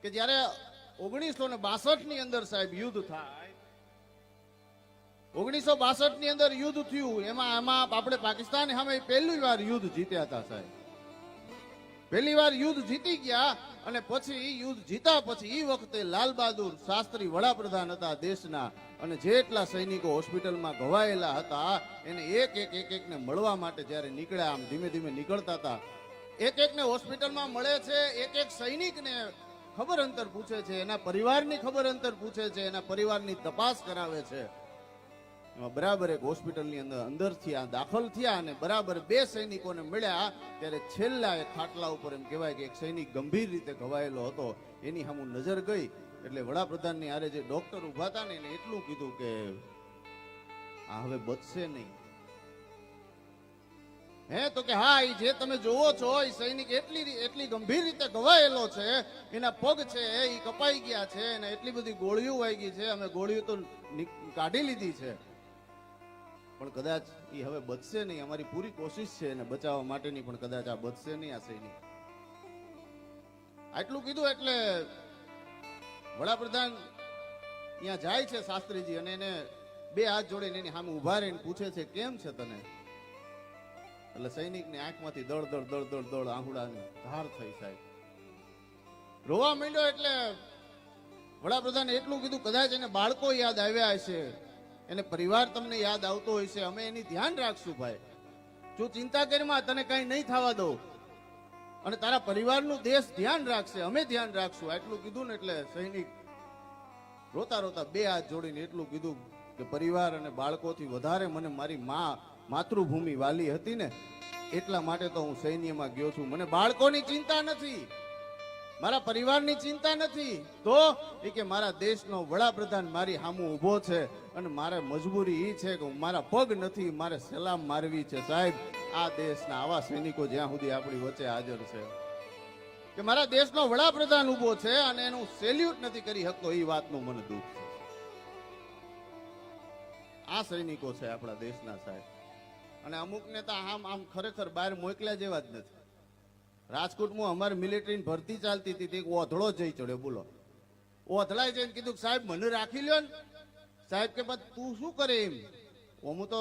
કે જ્યારે 1962 ની અંદર સાહેબ યુદ્ધ થાય, 1962 ની અંદર યુદ્ધ થયું, એમાં આપણે પાકિસ્તાન સામે પહેલી વાર યુદ્ધ જીત્યા હતા સાહેબ. પહેલી વાર યુદ્ધ જીતી ગયા અને પછી યુદ્ધ જીતા પછી એ વખતે લાલ બહાદુર શાસ્ત્રી વડાપ્રધાન હતા દેશના, અને જેટલા સૈનિકો હોસ્પિટલમાં ઘવાયેલા હતા એને એક ને મળવા માટે જ્યારે નીકળ્યા, આમ ધીમે ધીમે નીકળતા હતા, એક ને હોસ્પિટલમાં મળે છે, એક સૈનિકને ખબર અંતર પૂછે છે, એના પરિવારની ખબર અંતર પૂછે છે, એના પરિવારની તપાસ કરાવે છે. એમાં બરાબર એક હોસ્પિટલની અંદરથી આ દાખલ થયા અને બરાબર 2 સૈનિકોને મળ્યા ત્યારે છેલ્લા એક ખાટલા ઉપર એમ કહેવાય કે એક સૈનિક ગંભીર રીતે ઘવાયેલો હતો, એની સામું નજર ગઈ એટલે વડાપ્રધાનની હારે જે ડોક્ટર ઉભા હતા ને એને એટલું કીધું કે આ હવે બચશે નહીં. હે તો કે હા, એ જે તમે જોવો છો એ સૈનિક એટલી ગંભીર રીતે ઘવાયેલો છે, એના પગ છે એ કપાઈ ગયા છે અને એટલી બધી ગોળીઓ વાગી છે, અમે ગોળીઓ તો કાઢી લીધી છે, પણ કદાચ એ હવે બચશે નહીં. અમારી પૂરી કોશિશ છે એને બચાવવા માટેની, પણ કદાચ આ બચશે નહીં આ સૈનિક. આટલું કીધું એટલે વડાપ્રધાન અહીંયા જાય છે શાસ્ત્રીજી, અને એને 2 હાથ જોડીને એની સામે ઉભા રહીને પૂછે છે કેમ છે તને? એટલે સૈનિકની આંખમાંથી દળ આંખડાની ધાર થઈ સાહેબ, રોવા માંડ્યો. એટલે વડાપ્રધાને એટલું કીધું કદાચ એને બાળકો યાદ આવ્યા હશે, એને પરિવાર તમને યાદ આવતો હોય છે, અમે એની ધ્યાન રાખશું ભાઈ, જો ચિંતા કરીમાં તને કઈ નહીં થવા દો, અને તારા પરિવારનું દેશ ધ્યાન રાખશે, અમે ધ્યાન રાખશું. આટલું કીધું ને એટલે સૈનિક રોતા રોતા 2 હાથ જોડીને એટલું કીધું કે પરિવાર અને બાળકોથી વધારે મને મારી માતૃભૂમિ વાલી હતી ને, એટલા માટે તો હું સૈન્યમાં ગયો છું. મને બાળકોની ચિંતા નથી, મારા પરિવારની ચિંતા નથી, તો એ કે મારા દેશનો વડાપ્રધાન મારી સામું ઊભો છે અને મારે મજબૂરી એ છે કે મારા પગ નથી, મારે સલામ મારવી છે. સાહેબ, આ દેશના આવા સૈનિકો જ્યાં સુધી આપણી વચ્ચે હાજર છે કે મારા દેશનો વડાપ્રધાન ઊભો છે અને એનું સેલ્યુટ નથી કરી શકતો, એ વાતનું મને દુઃખ છે. આ સૈનિકો છે આપણા દેશના સાહેબ. અને અમુક નેતા આમ ખરેખર બહાર મોકલ્યા જેવા જ નથી. રાજકોટમાં અમારી મિલિટરીની ભરતી ચાલતી હતી, ઓધળો જઈ ચડ્યો, બોલો, ઓધળાઈ જઈને કીધું સાહેબ મને રાખી લ્યો ને. સાહેબ કે તું શું કરે એમ? હું તો